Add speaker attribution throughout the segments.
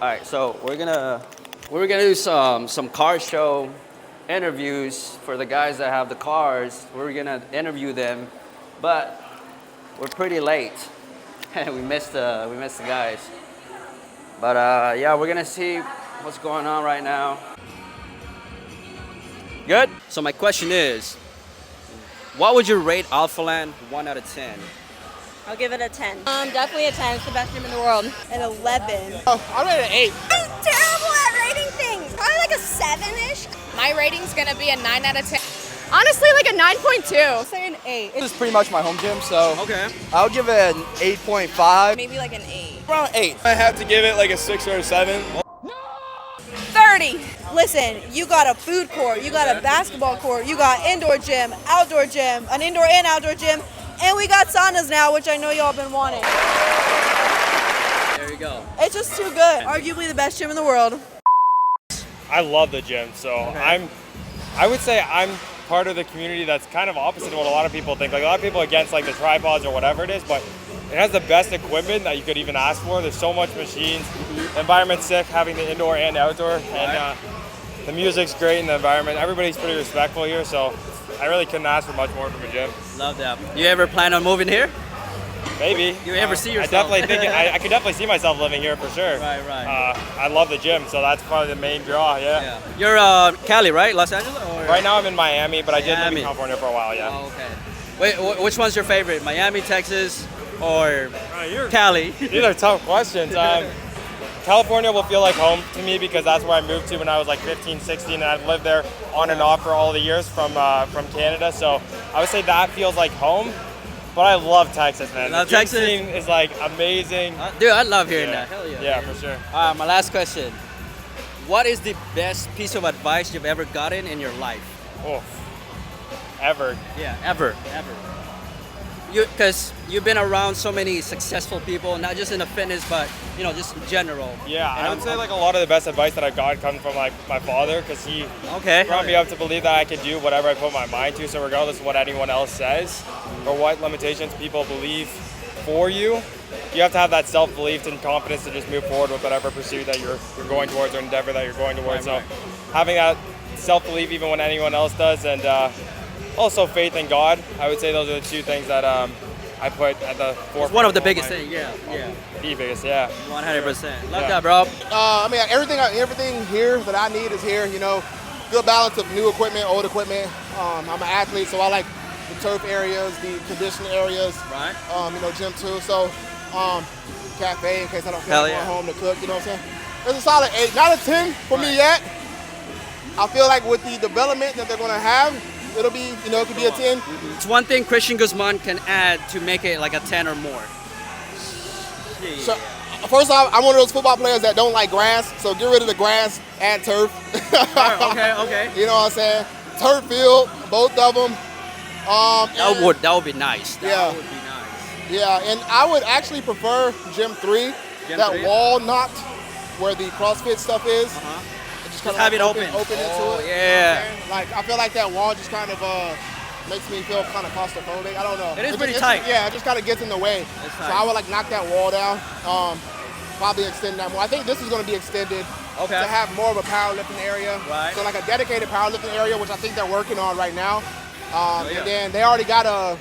Speaker 1: All right, so we're gonna do some car show interviews for the guys that have the cars. We're gonna interview them, but we're pretty late. we missed the guys. But yeah, we're gonna see what's going on right now. Good. So my question is, what would you rate Alphaland 1 out of 10?
Speaker 2: I'll give it a 10. Definitely a 10. It's the best gym in the world. An 11.
Speaker 3: Oh, I'll rate it an 8.
Speaker 2: I'm terrible at rating things. Probably like a 7-ish.
Speaker 4: My rating's gonna be a 9 out of 10. Honestly, like a 9.2.
Speaker 2: I'll say an 8.
Speaker 3: This is pretty much my home gym, so
Speaker 1: Okay.
Speaker 3: I'll give it an 8.5.
Speaker 2: Maybe like an 8.
Speaker 3: Around 8. I have to give it like a 6 or a 7.
Speaker 2: 30. Listen, you got a food court, you got a basketball court, you got indoor gym, outdoor gym, an indoor and outdoor gym, and we got saunas now, which I know y'all been wanting.
Speaker 1: There you go.
Speaker 2: It's just too good. Arguably the best gym in the world.
Speaker 5: I love the gym, so I would say I'm part of the community that's kind of opposite of what a lot of people think. Like a lot of people against like the tripods or whatever it is, but it has the best equipment that you could even ask for. There's so much machines. The environment's sick, having the indoor and outdoor, and the music's great in the environment. Everybody's pretty respectful here, so I really couldn't ask for much more from a gym.
Speaker 1: Love that. You ever plan on moving here?
Speaker 5: Maybe.
Speaker 1: You ever see yourself?
Speaker 5: I definitely think I could definitely see myself living here for sure.
Speaker 1: Right.
Speaker 5: I love the gym, so that's probably the main draw. Yeah.
Speaker 1: You're Cali, right? Los Angeles? Or?
Speaker 5: Right now I'm in Miami, but I did live
Speaker 1: Miami.
Speaker 5: in California for a while. Yeah.
Speaker 1: Oh, okay. Wait, which one's your favorite? Miami, Texas, or Cali?
Speaker 5: These are tough questions. California will feel like home to me because that's where I moved to when I was like 15, 16, and I've lived there on and off for all the years from Canada. So I would say that feels like home. But I love Texas, man.
Speaker 1: Love
Speaker 5: the gym
Speaker 1: Texas?
Speaker 5: scene is like amazing.
Speaker 1: Dude, I love hearing that. Hell yeah.
Speaker 5: Yeah, for sure.
Speaker 1: My last question. What is the best piece of advice you've ever gotten in your life?
Speaker 5: Oh, ever.
Speaker 1: Yeah, ever. Because you've been around so many successful people, not just in the fitness, but just in general.
Speaker 5: Yeah,
Speaker 1: And
Speaker 5: I would say like a lot of the best advice that I've gotten comes from like my father, because he brought me up to believe that I could do whatever I put my mind to. So regardless of what anyone else says or what limitations people believe for you, you have to have that self-belief and confidence to just move forward with whatever pursuit that you're going towards or endeavor that you're going towards.
Speaker 1: Right.
Speaker 5: Having that self-belief even when anyone else does, and also faith in God. I would say those are the two things that I put at the forefront.
Speaker 1: It's one of the biggest things, yeah.
Speaker 5: The biggest, yeah.
Speaker 1: 100%. Love that, bro.
Speaker 3: I mean, everything here that I need is here. Good balance of new equipment, old equipment. I'm an athlete, so I like the turf areas, the conditioning areas.
Speaker 1: Right.
Speaker 3: Gym too. So, cafe in case I don't feel
Speaker 1: Hell
Speaker 3: like
Speaker 1: yeah.
Speaker 3: going home to cook. You know what I'm saying? It's a solid 8, not a 10 for me yet. I feel like with the development that they're going to have, it'll be, it could be a 10.
Speaker 1: It's one thing Christian Guzman can add to make it like a 10 or more.
Speaker 3: So, first off, I'm one of those football players that don't like grass, so get rid of the grass, add turf.
Speaker 1: Okay.
Speaker 3: You know what I'm saying? Turf field, both of them.
Speaker 1: That would be nice. That would be nice.
Speaker 3: Yeah, and I would actually prefer Gym 3, that
Speaker 1: 3?
Speaker 3: wall knocked where the CrossFit stuff is.
Speaker 1: Just have it open.
Speaker 3: Into it.
Speaker 1: Yeah.
Speaker 3: Like, I feel like that wall just kind of makes me feel kind of claustrophobic. I don't know.
Speaker 1: It is pretty tight.
Speaker 3: Yeah, it just kind of gets in the way. So I would like knock that wall down. Probably extend that more. I think this is going to be extended to have more of a powerlifting area.
Speaker 1: Right.
Speaker 3: So like a dedicated powerlifting area, which I think they're working on right now. And then they already got a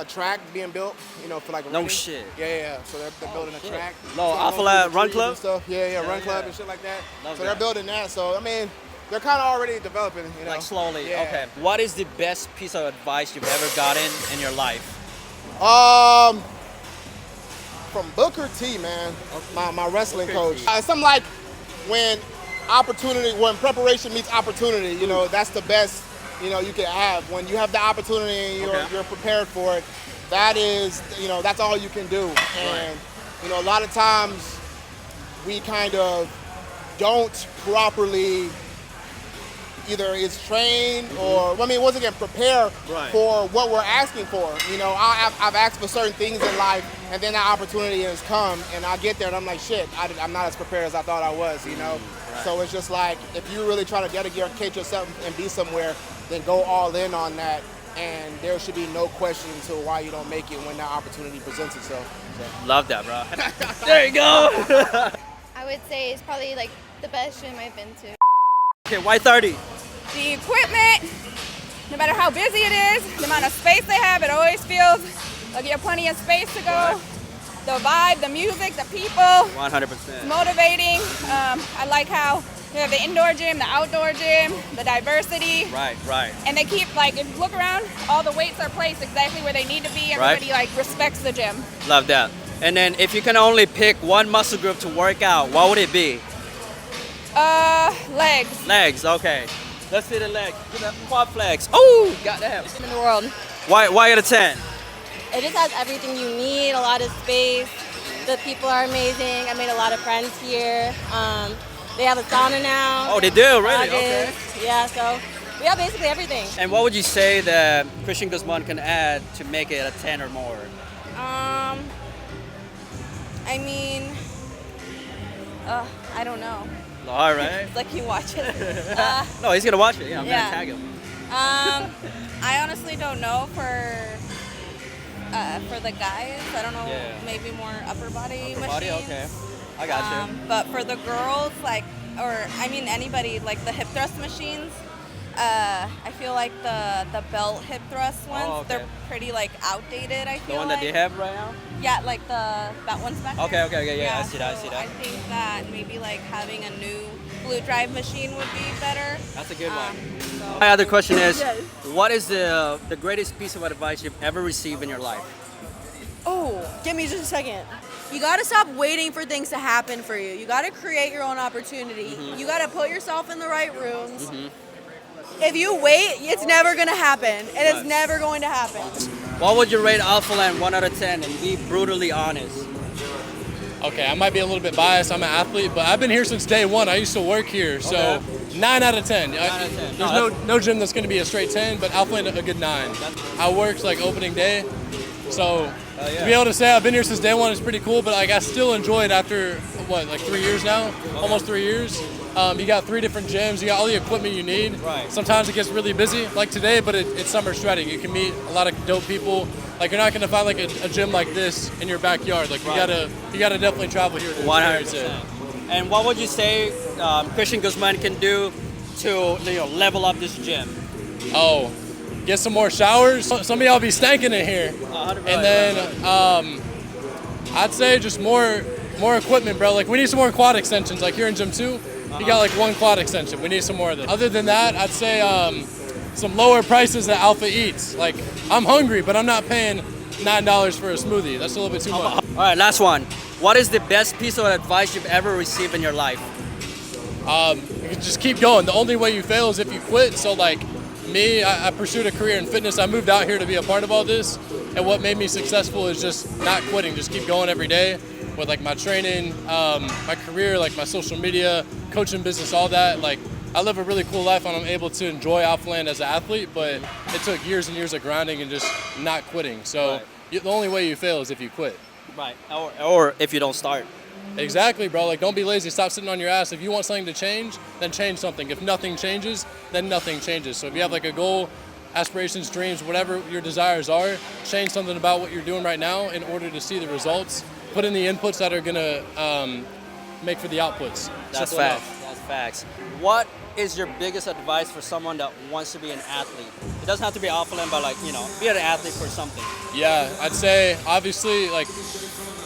Speaker 3: track being built, for like
Speaker 1: No
Speaker 3: running.
Speaker 1: shit.
Speaker 3: Yeah. So they're building a track.
Speaker 1: No,
Speaker 3: So
Speaker 1: Alphaland Run
Speaker 3: trees
Speaker 1: Club?
Speaker 3: and stuff. Yeah, Run Club
Speaker 1: yeah.
Speaker 3: and shit like that.
Speaker 1: Love
Speaker 3: So
Speaker 1: that.
Speaker 3: they're building that. So I mean, they're kind of already developing.
Speaker 1: Like slowly.
Speaker 3: Yeah.
Speaker 1: Okay. What is the best piece of advice you've ever gotten in your life?
Speaker 3: From Booker T, man, my wrestling
Speaker 1: Booker
Speaker 3: coach.
Speaker 1: T.
Speaker 3: It's something like when preparation meets opportunity. That's the best you can have. When you have the opportunity and you're prepared for it, that is that's all you can do. And a lot of times we kind of don't properly either is trained or once again prepare for what we're asking for. I've asked for certain things in life, and then that opportunity has come, and I get there and I'm like, shit, I'm not as prepared as I thought I was. So it's just like, if you really try to dedicate yourself and be somewhere, then go all in on that, and there should be no question to why you don't make it when that opportunity presents itself.
Speaker 1: Love that, bro. There you go.
Speaker 4: I I would say it's probably like the best gym I've been to.
Speaker 1: Okay, why 30?
Speaker 6: The equipment, no matter how busy it is, the amount of space they have, it always feels like you have plenty of space to go. The vibe, the music, the people,
Speaker 1: 100%.
Speaker 6: motivating. I like how you have the indoor gym, the outdoor gym, the diversity.
Speaker 1: Right, right.
Speaker 6: And they keep, like, if you look around, all the weights are placed exactly where they need to be. Everybody, like, respects the gym.
Speaker 1: Love that. And then if you can only pick one muscle group to work out, what would it be?
Speaker 6: Legs.
Speaker 1: Legs, okay. Let's see the legs. Do the quad flex. Oh, goddamn.
Speaker 7: In the world.
Speaker 1: Why out of 10?
Speaker 7: It just has everything you need, a lot of space. The people are amazing. I made a lot of friends here. They have a sauna now.
Speaker 1: Oh, they do? Really?
Speaker 7: Massages.
Speaker 1: Okay.
Speaker 7: Yeah, so we have basically everything.
Speaker 1: And what would you say that Christian Guzman can add to make it a 10 or more?
Speaker 6: I mean, I don't know.
Speaker 1: All right.
Speaker 6: It's like you watch it.
Speaker 1: No, he's going to watch it. Yeah, I'm going
Speaker 6: Yeah.
Speaker 1: to tag him.
Speaker 6: I honestly don't know for the guys. I don't know,
Speaker 1: Yeah.
Speaker 6: maybe more upper body
Speaker 1: Upper body?
Speaker 6: machines.
Speaker 1: Okay. I got you.
Speaker 6: But for the girls, like, or I mean anybody, like the hip thrust machines, I feel like the belt hip thrust ones,
Speaker 1: okay.
Speaker 6: they're pretty like outdated. I
Speaker 1: The
Speaker 6: feel
Speaker 1: one
Speaker 6: like.
Speaker 1: that they have right now?
Speaker 6: Yeah, like that one's back there.
Speaker 1: Okay, yeah, I see that, I
Speaker 6: so
Speaker 1: see that.
Speaker 6: I think that maybe like having a new glute drive machine would be better.
Speaker 1: That's a good one.
Speaker 6: So-
Speaker 1: My other question is, what is the greatest piece of advice you've ever received in your life?
Speaker 2: Oh, give me just a second. You gotta stop waiting for things to happen for you. You gotta create your own opportunity. You gotta put yourself in the right rooms. If you wait, it's never gonna happen. And it's never going to happen.
Speaker 1: What would you rate Alphaland 1 out of 10 and be brutally honest?
Speaker 8: Okay, I might be a little bit biased. I'm an athlete, but I've been here since day one. I used to work here, so 9 out of 10.
Speaker 1: 9 out of 10.
Speaker 8: There's no gym that's going to be a straight 10, but Alphaland a good 9. I worked like opening day, so to be able to say I've been here since day one is pretty cool. But like I still enjoy it after like 3 years now, almost 3 years. You got 3 different gyms. You got all the equipment you need.
Speaker 1: Right.
Speaker 8: Sometimes it gets really busy, like today, but it's summer shredding. You can meet a lot of dope people. Like you're not gonna find like a gym like this in your backyard. Like you gotta definitely travel here to experience it.
Speaker 1: 100%. And what would you say Christian Guzman can do to level up this gym?
Speaker 8: Oh, get some more showers. Some of y'all be stanking in here.
Speaker 1: 100%.
Speaker 8: And then I'd say just more equipment, bro. Like we need some more quad extensions. Like here in gym 2, you got like 1 quad extension. We need some more of this. Other than that, I'd say some lower prices at Alpha Eats. Like I'm hungry, but I'm not paying $9 for a smoothie. That's a little bit too much.
Speaker 1: All right, last one. What is the best piece of advice you've ever received in your life?
Speaker 8: You can just keep going. The only way you fail is if you quit. So like me, I pursued a career in fitness. I moved out here to be a part of all this. And what made me successful is just not quitting. Just keep going every day with like my training, my career, like my social media, coaching business, all that. Like I live a really cool life and I'm able to enjoy Alphaland as an athlete, but it took years and years of grinding and just not quitting. So the only way you fail is if you quit.
Speaker 1: Right, or if you don't start.
Speaker 8: Exactly, bro. Like, don't be lazy. Stop sitting on your ass. If you want something to change, then change something. If nothing changes, then nothing changes. So if you have like a goal, aspirations, dreams, whatever your desires are, change something about what you're doing right now in order to see the results. Put in the inputs that are gonna make for the outputs.
Speaker 1: That's
Speaker 8: Simple
Speaker 1: facts.
Speaker 8: enough.
Speaker 1: That's facts. What is your biggest advice for someone that wants to be an athlete? It doesn't have to be Alphaland, but like, be an athlete for something.
Speaker 8: Yeah, I'd say obviously like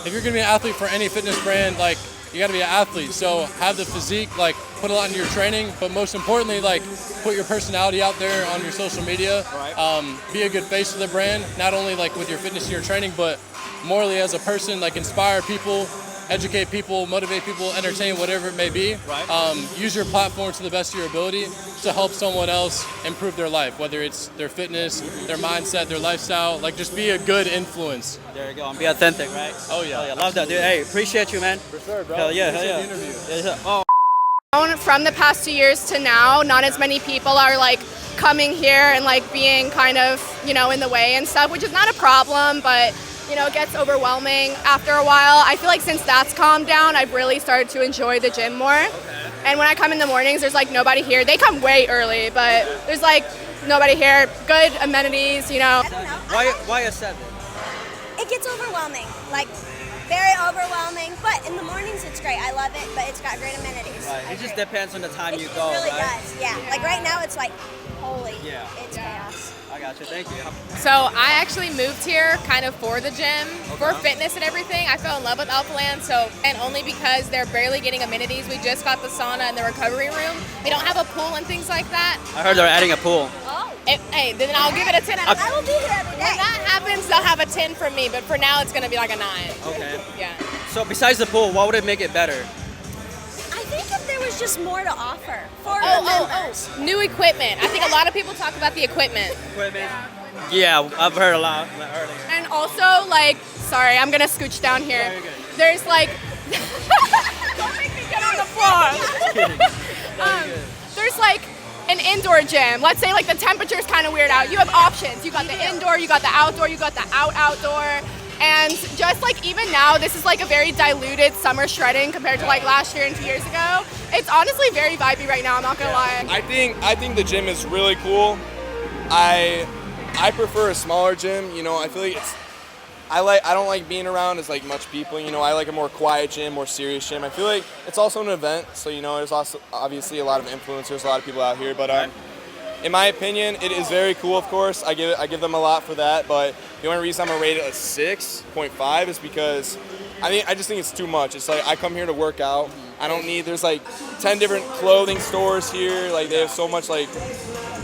Speaker 8: if you're gonna be an athlete for any fitness brand, like you gotta be an athlete. So have the physique, like put a lot into your training, but most importantly, like put your personality out there on your social media.
Speaker 1: Right.
Speaker 8: Be a good face for the brand, not only like with your fitness and your training, but morally as a person, like inspire people, educate people, motivate people, entertain, whatever it may be.
Speaker 1: Right.
Speaker 8: Use your platform to the best of your ability to help someone else improve their life, whether it's their fitness, their mindset, their lifestyle. Like just be a good influence.
Speaker 1: There you go. And be authentic, right?
Speaker 8: Oh yeah.
Speaker 1: Hell yeah. Love that, dude. Hey, appreciate you, man.
Speaker 8: For sure, bro.
Speaker 1: Hell yeah, hell
Speaker 8: Appreciate
Speaker 1: yeah.
Speaker 8: the interview.
Speaker 1: Yes, sir. Oh.
Speaker 4: From the past 2 years to now, not as many people are like coming here and like being kind of, in the way and stuff, which is not a problem, but it gets overwhelming after a while. I feel like since that's calmed down, I've really started to enjoy the gym more. Okay. And when I come in the mornings, there's like nobody here. They come way early, but there's like nobody here. Good amenities,
Speaker 1: Why a 7?
Speaker 9: It gets overwhelming. Like, very overwhelming, but in the mornings it's great. I love it, but it's got great amenities.
Speaker 1: Right. It just depends on the time you
Speaker 9: It
Speaker 1: go,
Speaker 9: really
Speaker 1: right?
Speaker 9: does, yeah. Like right now it's like, holy,
Speaker 1: Yeah.
Speaker 9: it's chaos.
Speaker 1: I got you. Thank you.
Speaker 4: So I actually moved here kind of for the gym, for fitness and everything. I fell in love with Alphaland, and only because they're barely getting amenities. We just got the sauna and the recovery room. They don't have a pool and things like that.
Speaker 1: I heard they're adding a pool.
Speaker 4: Hey, then I'll give it a 10 out of 10.
Speaker 9: I will be here every
Speaker 4: When
Speaker 9: day.
Speaker 4: that happens, they'll have a 10 from me, but for now it's gonna be like a 9.
Speaker 1: Okay.
Speaker 4: Yeah.
Speaker 1: So besides the pool, what would it make it better?
Speaker 9: I think if there was just more to offer for the members.
Speaker 4: New equipment. I think a lot of people talk about the equipment.
Speaker 1: Equipment. Yeah, I've heard a lot earlier.
Speaker 4: And also, like, sorry, I'm gonna scooch down here.
Speaker 1: No, you're good.
Speaker 4: There's like, don't make me get on the floor. There's like an indoor gym. Let's say like the temperature's kind of weird out. You have options. You got the indoor, you got the outdoor, you got the outdoor. And just like even now, this is like a very diluted summer shredding compared to like last year and 2 years ago. It's honestly very vibey right now, I'm not gonna lie.
Speaker 10: I think the gym is really cool. I prefer a smaller gym. You know, I feel like I don't like being around as like much people. You know, I like a more quiet gym, more serious gym. I feel like it's also an event, so you know, there's also obviously a lot of influencers, a lot of people out here. But in my opinion, it is very cool. Of course, I give them a lot for that. But the only reason I'm gonna rate it a 6.5 is because I just think it's too much. It's like I come here to work out. I don't need. There's like 10 different clothing stores here. Like they have so much like.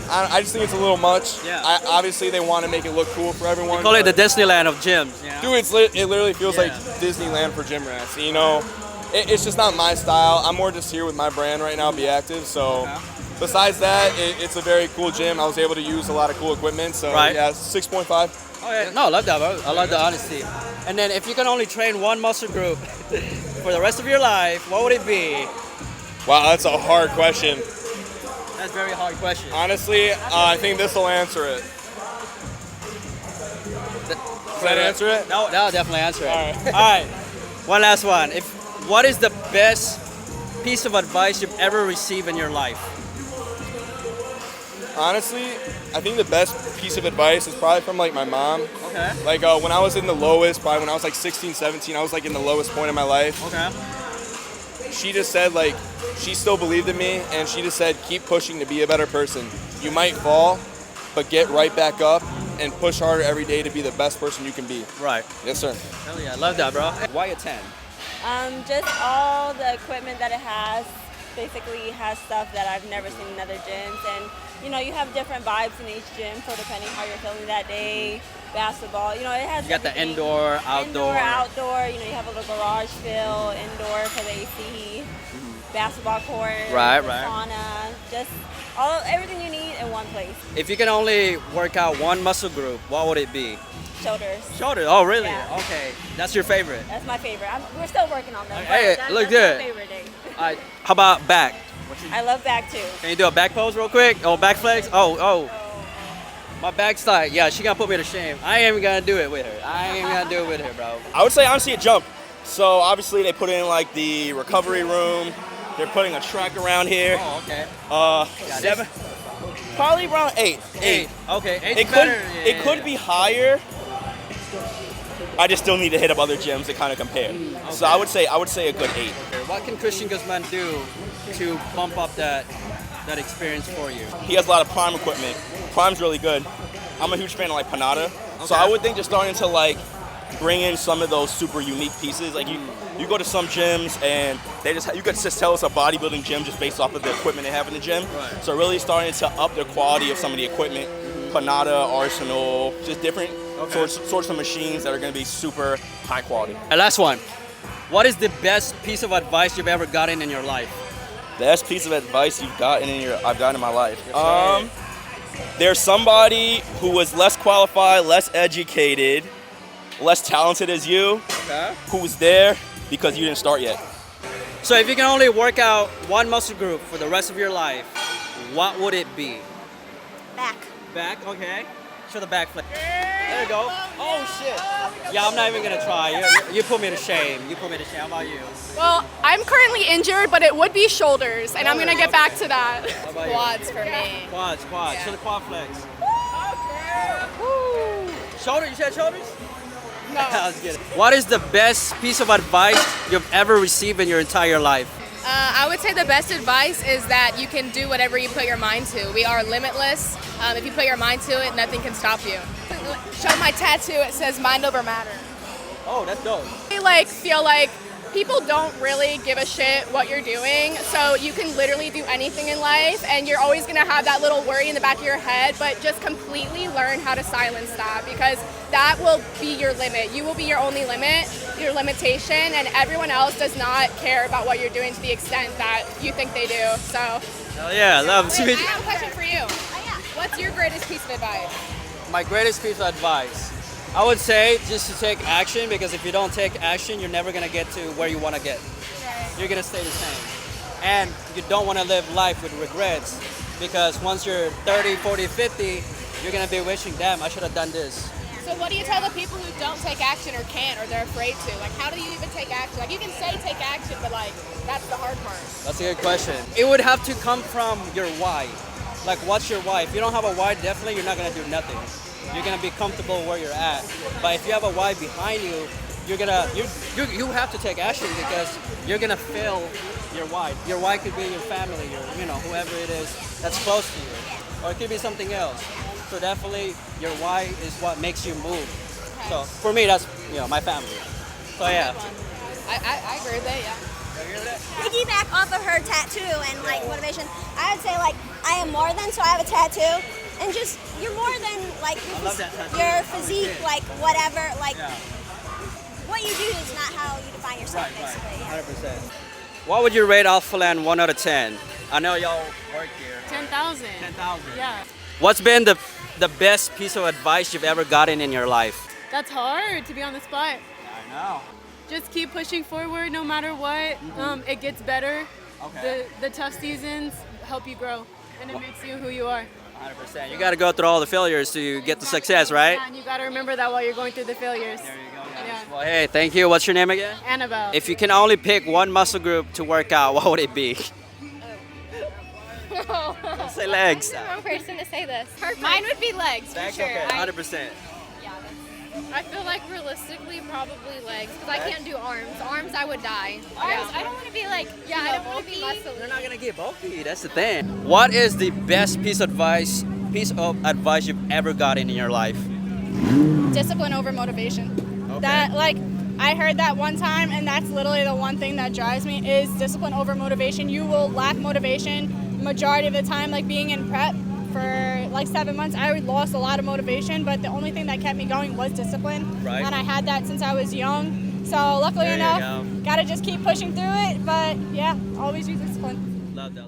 Speaker 10: I just think it's a little much.
Speaker 1: Yeah.
Speaker 10: Obviously, they want to make it look cool for everyone.
Speaker 1: Call it the Disneyland of gyms. You know?
Speaker 10: Dude, it literally feels like Disneyland for gym rats. You know, it's just not my style. I'm more just here with my brand right now, Be Active. So, besides that, it's a very cool gym. I was able to use a lot of cool equipment. So, yeah, 6.5.
Speaker 1: Oh yeah, no, I love that, bro. I love the honesty. And then if you can only train one muscle group for the rest of your life, what would it be?
Speaker 10: Wow, that's a hard question.
Speaker 1: That's a very hard question.
Speaker 10: Honestly, I think this will answer it. Does that answer it?
Speaker 1: No, that'll definitely answer it.
Speaker 10: All right.
Speaker 1: All right. One last one. What is the best piece of advice you've ever received in your life?
Speaker 10: Honestly, I think the best piece of advice is probably from like my mom.
Speaker 1: Okay.
Speaker 10: Like when I was in the lowest, probably when I was like 16, 17, I was like in the lowest point of my life.
Speaker 1: Okay.
Speaker 10: She just said like, she still believed in me and she just said, keep pushing to be a better person. You might fall, but get right back up and push harder every day to be the best person you can be.
Speaker 1: Right.
Speaker 10: Yes, sir.
Speaker 1: Hell yeah, I love that, bro. Why a 10?
Speaker 7: Just all the equipment that it has basically has stuff that I've never seen in other gyms. And, you know, you have different vibes in each gym, so depending how you're feeling that day, basketball, you know, it has
Speaker 1: You got the
Speaker 7: everything.
Speaker 1: indoor, outdoor.
Speaker 7: Indoor, outdoor, you know, you have a little garage feel, indoor for the AC, basketball court,
Speaker 1: Right,
Speaker 7: the
Speaker 1: right.
Speaker 7: sauna, just everything you need in one place.
Speaker 1: If you can only work out one muscle group, what would it be?
Speaker 7: Shoulders.
Speaker 1: Shoulders. Oh, really?
Speaker 7: Yeah.
Speaker 1: Okay. That's your favorite.
Speaker 7: That's my favorite. We're still working on them.
Speaker 1: Hey,
Speaker 7: but
Speaker 1: look
Speaker 7: that's
Speaker 1: good.
Speaker 7: my favorite day.
Speaker 1: All right. How about back?
Speaker 7: I love back too.
Speaker 1: Can you do a back pose real quick? Oh, back flex? Oh. My back's tight. Yeah, she gonna put me to shame. I ain't even gonna do it with her. I ain't even gonna do it with her, bro.
Speaker 11: I would say honestly a jump. So obviously they put in like the recovery room. They're putting a track around here.
Speaker 1: Oh, okay.
Speaker 11: 7, probably around 8.
Speaker 1: 8. Okay, 8
Speaker 11: It
Speaker 1: better.
Speaker 11: it could be higher. I just still need to hit up other gyms to kind of compare. So I would say a good 8.
Speaker 1: What can Christian Guzman do to bump up that experience for you?
Speaker 11: He has a lot of Prime equipment. Prime's really good. I'm a huge fan of like Panada. So I would think just starting to like bring in some of those super unique pieces. Like you go to some gyms and you could just tell it's a bodybuilding gym just based off of the equipment they have in the gym.
Speaker 1: Right.
Speaker 11: So really starting to up the quality of some of the equipment. Panada, Arsenal, just different sorts of machines that are going to be super high quality.
Speaker 1: And last one. What is the best piece of advice you've ever gotten in your life?
Speaker 11: Best piece of advice I've gotten in my life. There's somebody who was less qualified, less educated, less talented as you, who was there because you didn't start yet.
Speaker 1: So if you can only work out one muscle group for the rest of your life, what would it be?
Speaker 9: Back.
Speaker 1: Back, okay. Show the back flip. There you go. Oh shit. Yeah, I'm not even gonna try. You put me to shame. How about you?
Speaker 4: Well, I'm currently injured, but it would be shoulders, and I'm gonna get back to that.
Speaker 1: about you?
Speaker 4: Quads for me.
Speaker 1: Quads. Show the quad flex. Shoulder, you said shoulders? I was kidding. What is the best piece of advice you've ever received in your entire life?
Speaker 4: I would say the best advice is that you can do whatever you put your mind to. We are limitless. If you put your mind to it, nothing can stop you. Show my tattoo. It says "Mind over matter."
Speaker 1: Oh, that's dope.
Speaker 4: I feel like people don't really give a shit what you're doing, so you can literally do anything in life, and you're always gonna have that little worry in the back of your head, but just completely learn how to silence that, because that will be your limit. You will be your only limit, your limitation, and everyone else does not care about what you're doing to the extent that you think they do. So,
Speaker 1: Hell yeah, love to
Speaker 4: I have a question for you. What's your greatest piece of advice?
Speaker 1: My greatest piece of advice, I would say just to take action, because if you don't take action, you're never gonna get to where you wanna get. You're gonna stay the same. And you don't wanna live life with regrets, because once you're 30, 40, 50, you're gonna be wishing, damn, I should have done this.
Speaker 4: So what do you tell the people who don't take action or can't, or they're afraid to? Like, how do you even take action? Like, you can say take action, but like, that's the hard part.
Speaker 1: That's a good question. It would have to come from your why. Like, what's your why? If you don't have a why, definitely you're not gonna do nothing. You're gonna be comfortable where you're at. But if you have a why behind you, you have to take action, because you're gonna feel your why. Your why could be your family, whoever it is that's close to you, or it could be something else. So definitely, your why is what makes you move. So for me, that's my family. So yeah.
Speaker 4: I agree with that. Yeah.
Speaker 9: Piggyback off of her tattoo and like motivation, I would say like I am more than, so I have a tattoo, and just you're more than like your physique, like whatever, like what you do is not how you define yourself, basically.
Speaker 1: 100%. What would you rate Alphaland 1 out of 10? I know y'all work here.
Speaker 6: 10,000.
Speaker 1: 10,000.
Speaker 6: Yeah.
Speaker 1: What's been the best piece of advice you've ever gotten in your life?
Speaker 6: That's hard to be on the spot.
Speaker 1: I know.
Speaker 6: Just keep pushing forward no matter what. It gets better.
Speaker 1: Okay.
Speaker 6: The tough seasons help you grow, and it makes you who you are.
Speaker 1: 100%. You got to go through all the failures to get the success, right?
Speaker 6: Yeah, and you got to remember that while you're going through the failures.
Speaker 1: There you go, guys.
Speaker 6: Yeah.
Speaker 1: Well, hey, thank you. What's your name again?
Speaker 6: Annabelle.
Speaker 1: If you can only pick one muscle group to work out, what would it be? Say legs.
Speaker 4: I'm the wrong person to say this. Mine would be legs, for
Speaker 1: Legs?
Speaker 4: sure.
Speaker 1: Okay, 100%.
Speaker 4: I feel like realistically probably legs, because I can't do arms. Arms, I would die. Arms, I don't want to be like, I don't want to be muscly.
Speaker 1: You're not gonna get bulky. That's the thing. What is the best piece of advice you've ever gotten in your life?
Speaker 4: Discipline over motivation.
Speaker 1: Okay.
Speaker 4: That, like, I heard that one time, and that's literally the one thing that drives me is discipline over motivation. You will lack motivation majority of the time, like being in prep for like 7 months. I lost a lot of motivation, but the only thing that kept me going was discipline.
Speaker 1: Right.
Speaker 4: And I had that since I was young. So luckily enough, gotta just keep pushing through it. But yeah, always use discipline.
Speaker 1: Love that.